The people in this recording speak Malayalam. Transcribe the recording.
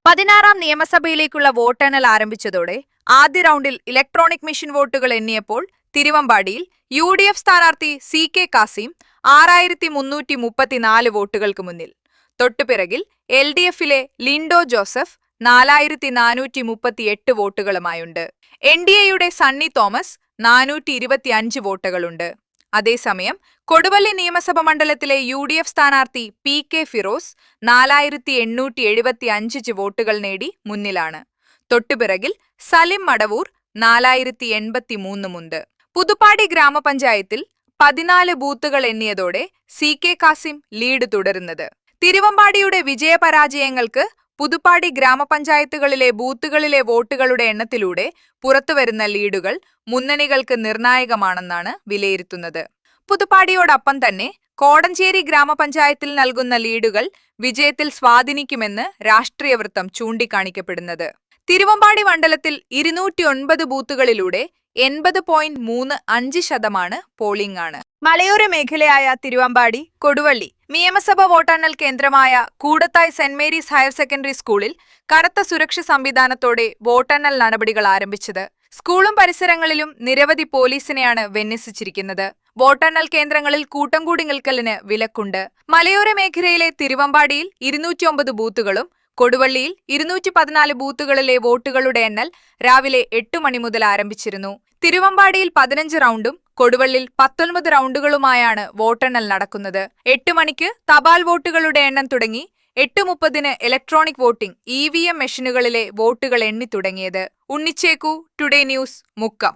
16ാം നിയമസഭയിലേക്കുള്ള വോട്ടെണ്ണൽ ആരംഭിച്ചതോടെ ആദ്യ റൗണ്ടിൽ ഇലക്ട്രോണിക് മെഷീൻ വോട്ടുകൾ എണ്ണിയപ്പോൾ തിരുവമ്പാടിയിൽ യു.ഡി.എഫ് സ്ഥാനാർത്ഥി സി.കെ. കാസിം 6334 വോട്ടുകൾക്ക് മുന്നിൽ. തൊട്ടുപിറകിൽ എൽ.ഡി.എഫിലെ ലിൻഡോ ജോസഫ് 4438 വോട്ടുകളുമായുണ്ട്. എൻ.ഡി.എയുടെ സണ്ണി തോമസ് 425 വോട്ടുകളുണ്ട്. അതേസമയം കൊടുവള്ളി നിയമസഭ മണ്ഡലത്തിലെ യു.ഡി.എഫ് സ്ഥാനാർത്ഥി പി.കെ. ഫിറോസ് 4875 വോട്ടുകൾ നേടി മുന്നിലാണ്. തൊട്ടുപിറകിൽ സലിം മടവൂർ 4083 പുതുപ്പാടി ഗ്രാമപഞ്ചായത്തിൽ 14 ബൂത്തുകൾ എണ്ണിയതോടെ സി.കെ. കാസിം ലീഡ് തുടരുന്നത്. തിരുവമ്പാടിയുടെ വിജയപരാജയങ്ങൾക്ക് പുതുപ്പാടി ഗ്രാമപഞ്ചായത്തുകളിലെ ബൂത്തുകളിലെ വോട്ടുകളുടെ എണ്ണത്തിലൂടെ പുറത്തുവരുന്ന ലീഡുകൾ മുന്നണികൾക്ക് നിർണായകമാണെന്നാണ് വിലയിരുത്തുന്നത്. പുതുപ്പാടിയോടൊപ്പം തന്നെ കോടഞ്ചേരി ഗ്രാമപഞ്ചായത്തിൽ നൽകുന്ന ലീഡുകൾ വിജയത്തിൽ സ്വാധീനിക്കുമെന്ന് രാഷ്ട്രീയ വൃത്തം ചൂണ്ടിക്കാണിക്കപ്പെടുന്നത്. തിരുവമ്പാടി മണ്ഡലത്തിൽ 209 ബൂത്തുകളിലൂടെ 80.35% പോളിംഗ് ആണ്. മലയോര മേഖലയായ തിരുവമ്പാടി, കൊടുവള്ളി നിയമസഭ വോട്ടെണ്ണൽ കേന്ദ്രമായ Koodathai saint Mary's higher secondary സ്കൂളിൽ കനത്ത സുരക്ഷാ സംവിധാനത്തോടെ വോട്ടെണ്ണൽ നടപടികൾ ആരംഭിച്ചത്. സ്കൂളും പരിസരങ്ങളിലും നിരവധി പോലീസിനെയാണ് വിന്യസിച്ചിരിക്കുന്നത്. വോട്ടെണ്ണൽ കേന്ദ്രങ്ങളിൽ കൂട്ടം കൂടി നിൽക്കലിന് വിലക്കുണ്ട്. മലയോര മേഖലയിലെ തിരുവമ്പാടിയിൽ 209 ബൂത്തുകളും കൊടുവള്ളിയിൽ 214 ബൂത്തുകളിലെ വോട്ടുകളുടെ എണ്ണൽ രാവിലെ 8 മണി മുതൽ ആരംഭിച്ചിരുന്നു. തിരുവമ്പാടിയിൽ 15 റൗണ്ടും കൊടുവള്ളിയിൽ 19 റൗണ്ടുകളുമായാണ് വോട്ടെണ്ണൽ നടക്കുന്നത്. 8 മണിക്ക് തപാൽ വോട്ടുകളുടെ എണ്ണം തുടങ്ങി 8:30 ഇലക്ട്രോണിക് വോട്ടിംഗ് (EVM) മെഷീനുകളിലെ വോട്ടുകൾ എണ്ണി തുടങ്ങിയത്. Unnichekku, today news, Mukkam.